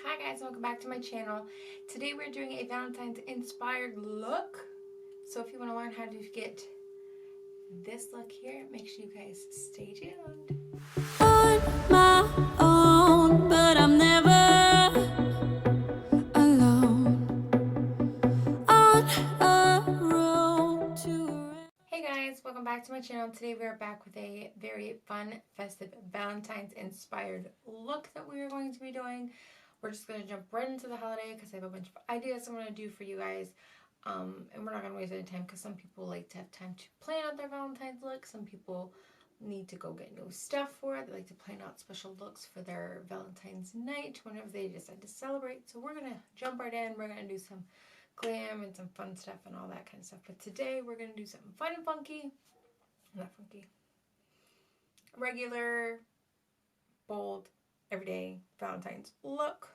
Hi guys, welcome back to my channel. Today we're doing a Valentine's inspired look. So if you want to learn how to get this look here, make sure you guys stay tuned. On my own, but I'm never alone. On a road to... Hey guys, welcome back to my channel. Today we are back with a very fun, festive Valentine's inspired look that we are going to be doing. We're just going to jump right into the holiday because I have a bunch of ideas I'm going to do for you guys. And we're not going to waste any time because some people like to have time to plan out their Valentine's look. Some people need to go get new stuff for it. They like to plan out special looks for their Valentine's night whenever they decide to celebrate. So we're going to jump right in. We're going to do some glam and some fun stuff and all that kind of stuff. But today we're going to do something fun and funky. Not funky. Regular, bold, everyday Valentine's look.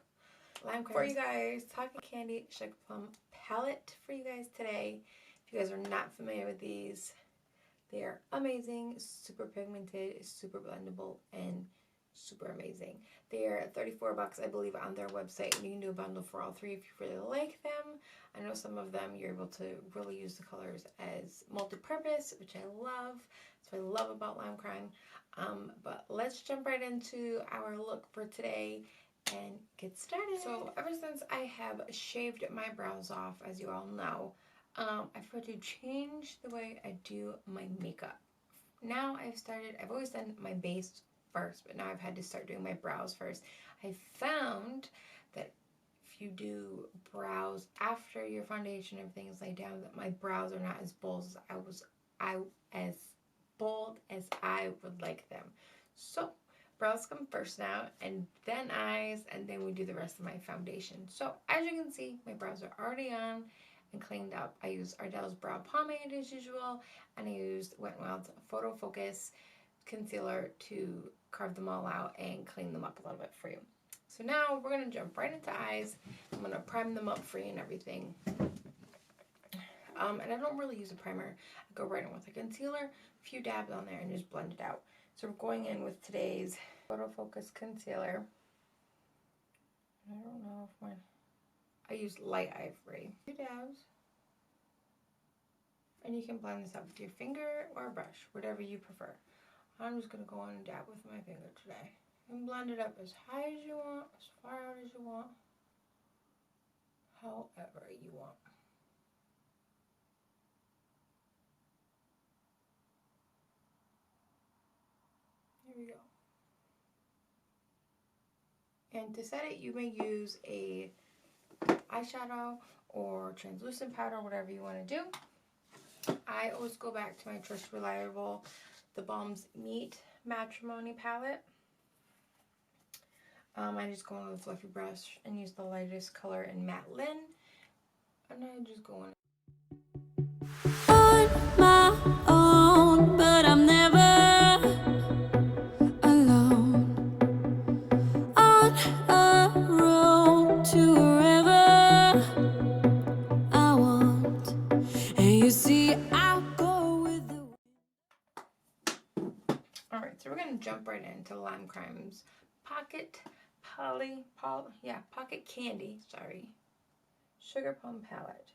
Lime for you guys, Cotton Candy Sugar Plum palette for you guys today. If you guys are not familiar with these, they are amazing, super pigmented, super blendable, and super amazing. They are $34, I believe, on their website, and you can do a bundle for all three if you really like them. I know some of them you're able to really use the colors as multi-purpose, which I love. That's what I love about Lime Crime. But let's jump right into our look for today and get started. So ever since I have shaved my brows off, as you all know, I've tried to change the way I do my makeup. Now I've always done my base first, but now I've had to start doing my brows first. I found that if you do brows after your foundation and everything is laid down, that my brows are not as bold as I would like them. So brows come first now, and then eyes, and then we do the rest of my foundation. So as you can see, my brows are already on and cleaned up. I used Ardell's brow pomade as usual, and I used Wet n Wild's Photo Focus concealer to carve them all out and clean them up a little bit for you. So now we're going to jump right into eyes. I'm going to prime them up for you and everything. And I don't really use a primer. I go right in with a concealer, a few dabs on there, and just blend it out. So we're going in with today's Photo Focus concealer. I don't know if mine... I use light ivory. 2 dabs. And you can blend this out with your finger or a brush, whatever you prefer. I'm just going to go on and dab with my finger today. And blend it up as high as you want, as far out as you want, however you want. Here we go. And to set it, you may use a eyeshadow or translucent powder, whatever you want to do. I always go back to my trusted reliable theBalm's Meet Matrimony palette. I just go in with a fluffy brush and use the lightest color in Matte Lin. And I just go in. On my own, but I'm never alone. On a road to wherever I want. And you see, I'll go with the wind. Alright, so we're going to jump right into Lime Crime's Pocket Candy, Sugar Plum palette.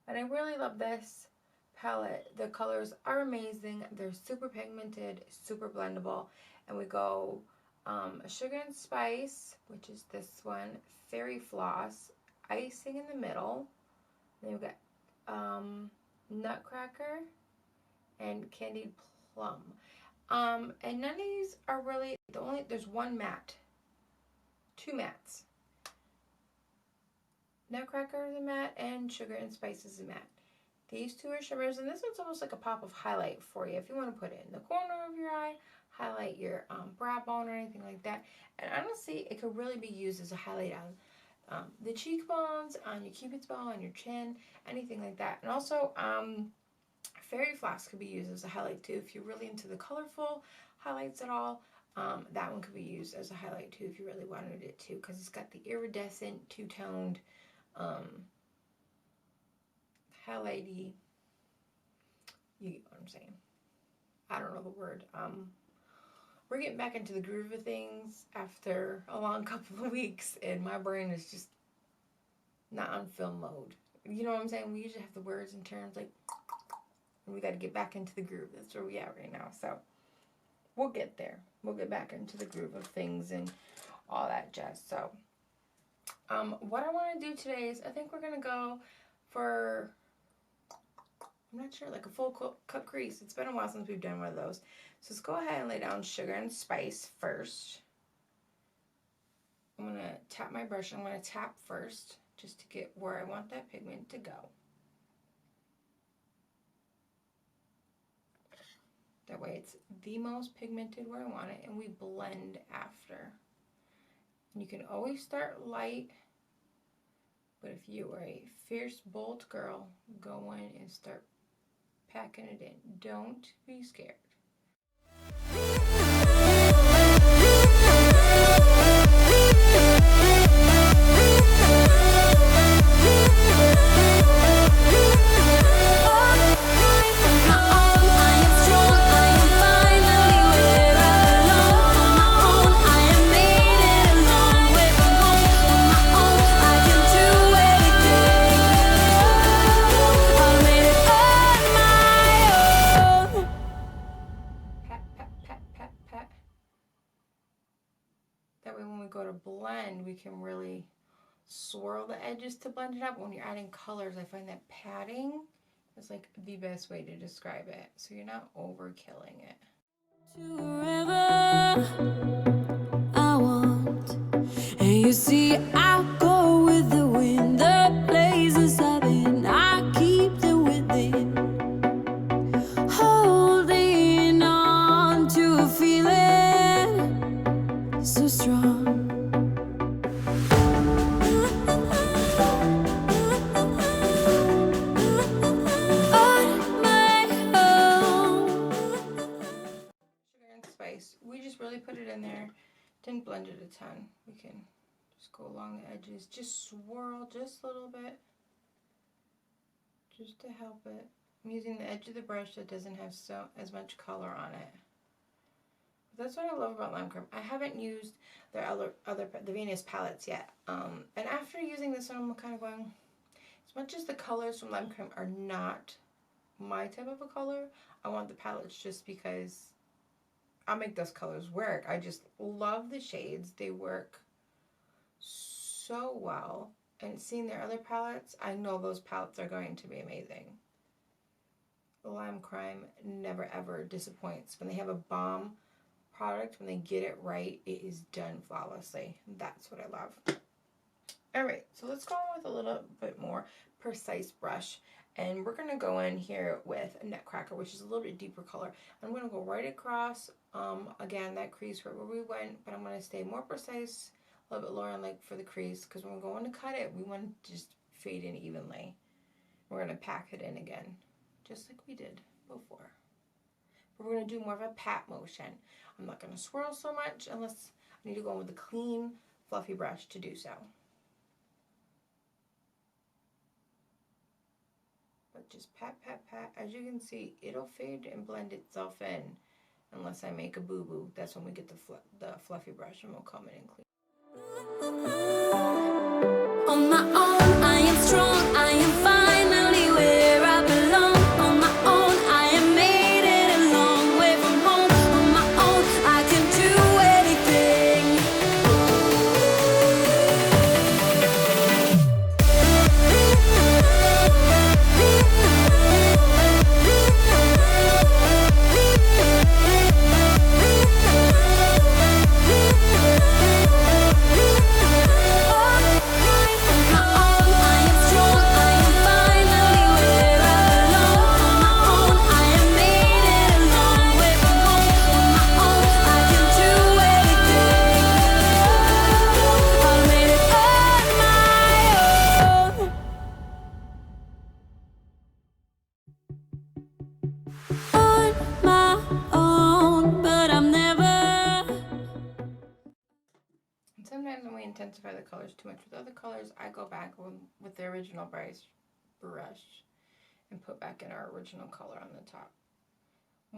And I really love this palette. The colors are amazing. They're super pigmented, super blendable. And we go Sugar and Spice, which is this one, Fairy Floss, Icing in the middle. Then we've got Nutcracker and Candied Plum. And none of these are really, there's one matte. 2 mattes. Nutcracker is a matte and Sugar and Spice is a matte. These 2 are shimmers, and this one's almost like a pop of highlight for you if you want to put it in the corner of your eye, highlight your brow bone or anything like that. And honestly, it could really be used as a highlight on the cheekbones, on your cupid's bow, on your chin, anything like that. And also, Fairy Floss could be used as a highlight too if you're really into the colorful highlights at all. That one could be used as a highlight too if you really wanted it to, because it's got the iridescent, two-toned, highlighty, you get what I'm saying. I don't know the word. we're getting back into the groove of things after a long couple of weeks, and my brain is just not on film mode. You know what I'm saying? We usually have the words and terms like, and we got to get back into the groove. That's where we at right now. So we'll get there. We'll get back into the groove of things and all that jazz. So what I want to do today is I think we're going to go for, I'm not sure, like a full cup crease. It's been a while since we've done one of those. So let's go ahead and lay down sugar and spice first. I'm going to tap my brush. I'm going to tap first just to get where I want that pigment to go. That way it's the most pigmented where I want it, and we blend after. And you can always start light, but if you are a fierce, bold girl, go in and start packing it in. Don't be scared. That way when we go to blend, we can really swirl the edges to blend it up. When you're adding colors, I find that patting is like the best way to describe it. So you're not overkilling it. Wherever I want, and you see I go with the wind, the places I've been, I keep them within, holding on to a feeling so strong. We just really put it in there, didn't blend it a ton. We can just go along the edges, just swirl just a little bit, just to help it. I'm using the edge of the brush that doesn't have as much color on it. But that's what I love about Lime Creme. I haven't used the Venus palettes yet, and after using this one, I'm kind of going, as much as the colors from Lime Creme are not my type of a color, I want the palettes just because I'll make those colors work. I just love the shades. They work so well. And seeing their other palettes, I know those palettes are going to be amazing. The Lime Creme never ever disappoints. When they have a bomb product, when they get it right, it is done flawlessly. That's what I love. Alright, so let's go on with a little bit more precise brush. And we're going to go in here with a Nutcracker, which is a little bit deeper color. I'm going to go right across, again, that crease right where we went, but I'm going to stay more precise, a little bit lower on like for the crease, because when we're going to cut it, we want to just fade in evenly. We're going to pack it in again, just like we did before. But we're going to do more of a pat motion. I'm not going to swirl so much unless I need to go in with a clean, fluffy brush to do so. But just pat, pat, pat. As you can see, it'll fade and blend itself in unless I make a boo-boo. That's when we get the fluffy brush and we'll come in and clean. On my own, I am strong. I am finally where I belong. On my own, I am made it a long way from home. On my own, I can do anything. Sometimes when we intensify the colors too much with other colors, I go back with the original brush and put back in our original color on the top.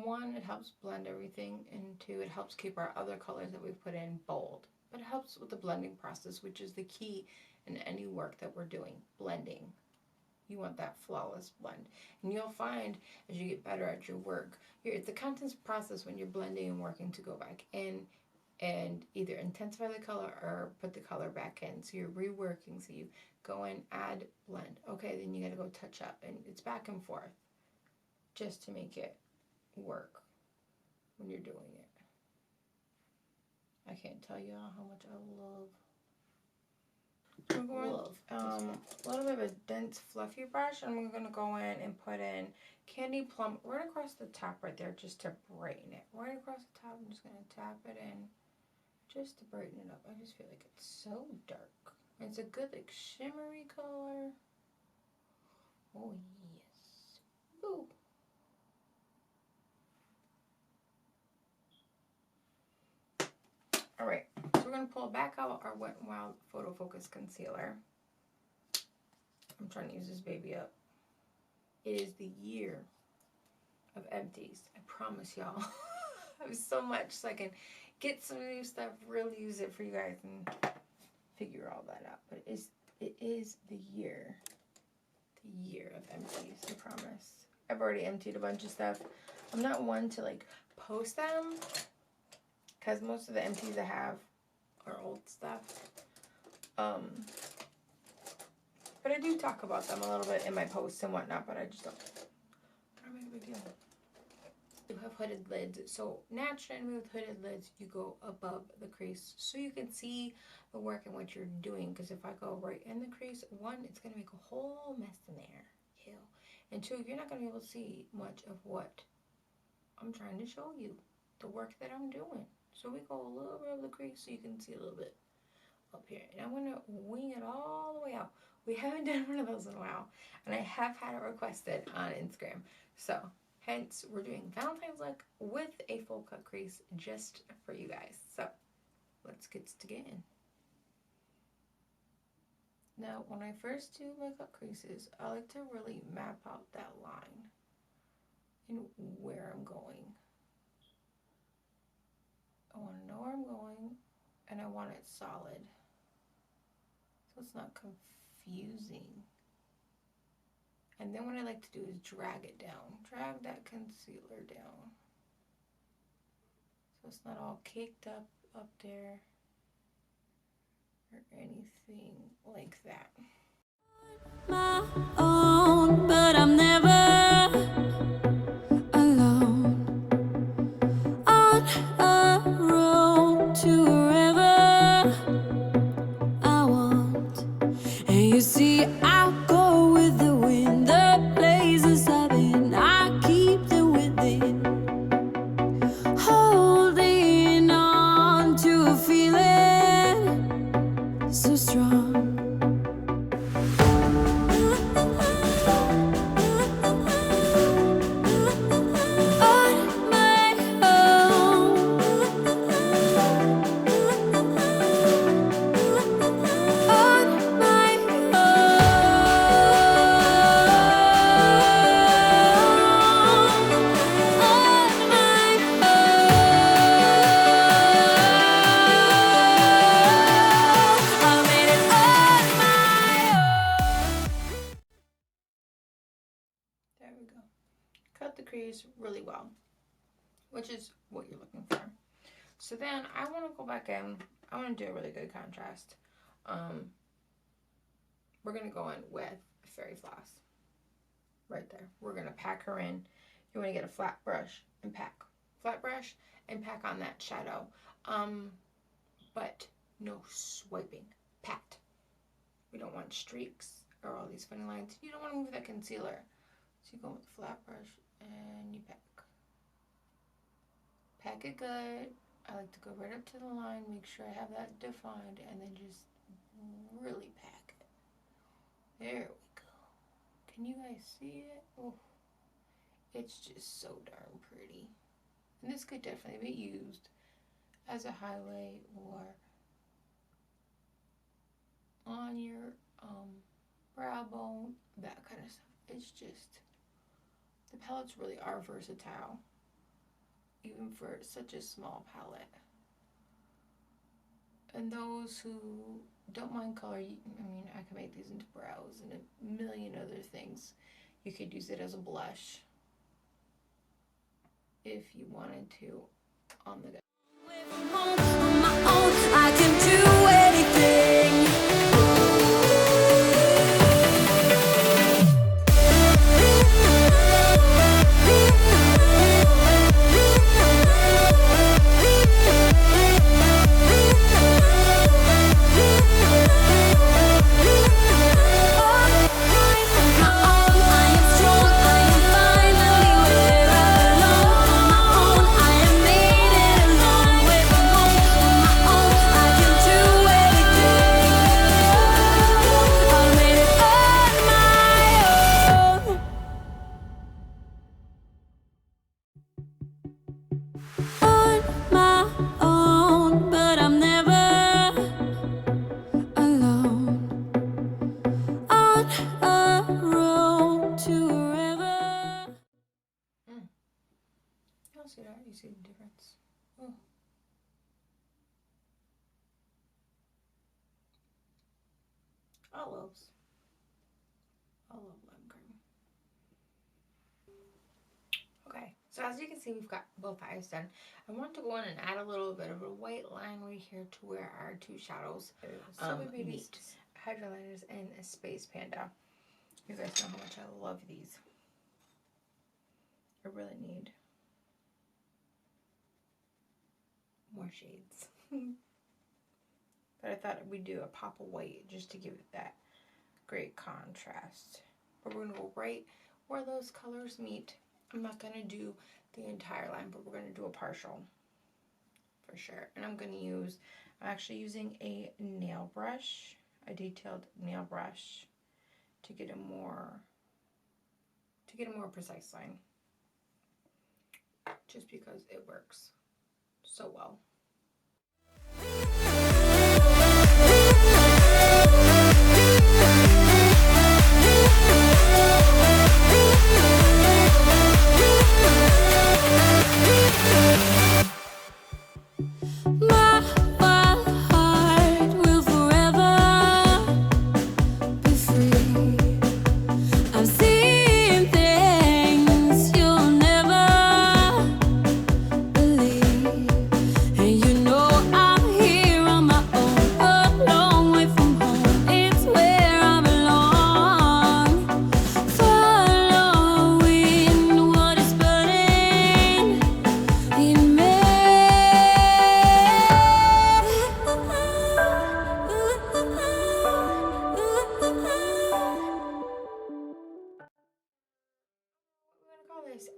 one, it helps blend everything, and two, it helps keep our other colors that we've put in bold. But it helps with the blending process, which is the key in any work that we're doing, blending. You want that flawless blend. And you'll find as you get better at your work, it's a constant process when you're blending and working to go back in and either intensify the color or put the color back in. So you're reworking, so you go in, add, blend. Okay, then you gotta go touch up, and it's back and forth just to make it work when you're doing it. I can't tell you how much I love. I'm going a little bit of a dense fluffy brush, and I'm gonna go in and put in Candy Plum right across the top right there just to brighten it. Right across the top, I'm just gonna tap it in just to brighten it up. I just feel like it's so dark. It's a good like shimmery color. Oh yes. Ooh. Alright, so we're going to pull back out our Wet n Wild Photo Focus Concealer. I'm trying to use this baby up. It is the year of empties. I promise y'all. I have so much so I can get some new stuff, really use it for you guys and figure all that out. But it is the year of empties, I promise. I've already emptied a bunch of stuff. I'm not one to like post them, because most of the empties I have are old stuff. But I do talk about them a little bit in my posts and whatnot, but I just don't make a big deal. You have hooded lids, so naturally with hooded lids, you go above the crease so you can see the work and what you're doing. Because if I go right in the crease, one, it's going to make a whole mess in there. Ew. And two, you're not going to be able to see much of what I'm trying to show you, the work that I'm doing. So we go a little bit of the crease so you can see a little bit up here. And I'm going to wing it all the way out. We haven't done one of those in a while. And I have had it requested on Instagram. So, hence, we're doing Valentine's look with a full cut crease just for you guys. So, let's get started. Now, when I first do my cut creases, I like to really map out that line and where I'm going. I want to know where I'm going, and I want it solid, so it's not confusing. And then what I like to do is drag it down. Drag that concealer down, so it's not all caked up there or anything like that. My own, but I'm never alone on a road to wherever I want. And you see, I'll go with the wind, the places I've been, I keep them within, holding on to a feeling so strong. There we go. Cut the crease really well, which is what you're looking for. So then I want to go back in. I want to do a really good contrast. We're going to go in with Fairy Floss. Right there. We're going to pack her in. You want to get a flat brush and pack. Flat brush and pack on that shadow. But no swiping. Pat. We don't want streaks or all these funny lines. You don't want to move that concealer. So you go with the flat brush and you pack. Pack it good. I like to go right up to the line, make sure I have that defined, and then just really pack it. There we go. Can you guys see it? Oh, it's just so darn pretty. And this could definitely be used as a highlight or on your brow bone, that kind of stuff. It's just, the palettes really are versatile. even for such a small palette. And those who don't mind color, I mean, I can make these into brows and a million other things. You could use it as a blush if you wanted to on the go. On my own, I can do anything. See that? You see the difference? Oh. I love lime cream. Okay, so as you can see, we've got both eyes done. I want to go in and add a little bit of a white line right here to where our two shadows meet. Hydra liners and a Space Panda. You guys know how much I love these. I really need more shades. But I thought we'd do a pop of white just to give it that great contrast. But we're gonna go right where those colors meet. I'm not gonna do the entire line, but we're gonna do a partial for sure. And I'm actually using a nail brush, a detailed nail brush, to get a more precise line. Just because it works so well.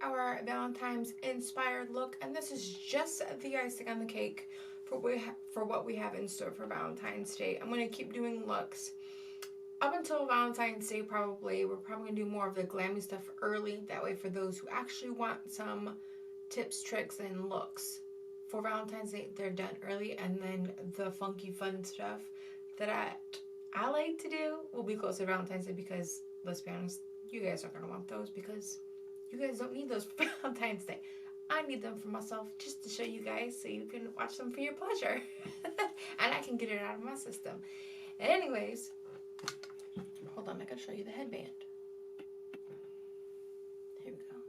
Our Valentine's inspired look, and this is just the icing on the cake for what we have in store for Valentine's Day. I'm going to keep doing looks up until Valentine's Day. We're probably going to do more of the glammy stuff early, that way for those who actually want some tips, tricks, and looks for Valentine's Day, they're done early, and then the funky fun stuff that I like to do will be closer to Valentine's Day, because let's be honest, you guys aren't going to want those, because you guys don't need those for Valentine's Day. I need them for myself, just to show you guys so you can watch them for your pleasure. And I can get it out of my system. Anyways, hold on, I gotta show you the headband. Here we go.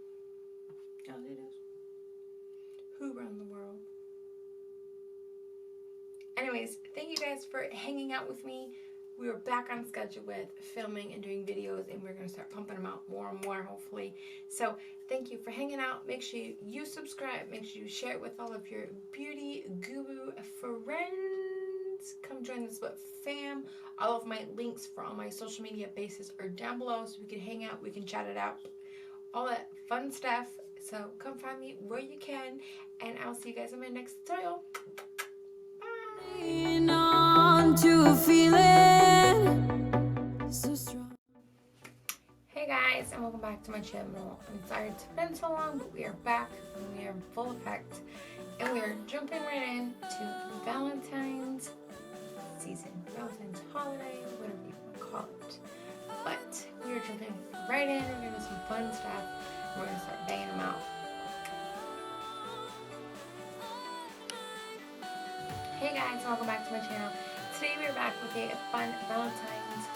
Oh, it is. Who run the world? Anyways, thank you guys for hanging out with me. We are back on schedule with filming and doing videos, and we're going to start pumping them out more and more, hopefully. So thank you for hanging out. Make sure you subscribe. Make sure you share it with all of your beauty guru friends. Come join the Split fam. All of my links for all my social media bases are down below, so we can hang out, we can chat it out, all that fun stuff. So come find me where you can, and I'll see you guys in my next tutorial. On to a feeling so strong. Hey guys, and welcome back to my channel. I'm sorry it's been so long, but we are back and we are in full effect, and we are jumping right in to Valentine's season, Valentine's holiday, whatever you want to call it. But we are jumping right in. We're gonna do some fun stuff. We're gonna start banging them out. Hey guys, welcome back to my channel. Today we're back with a fun Valentine's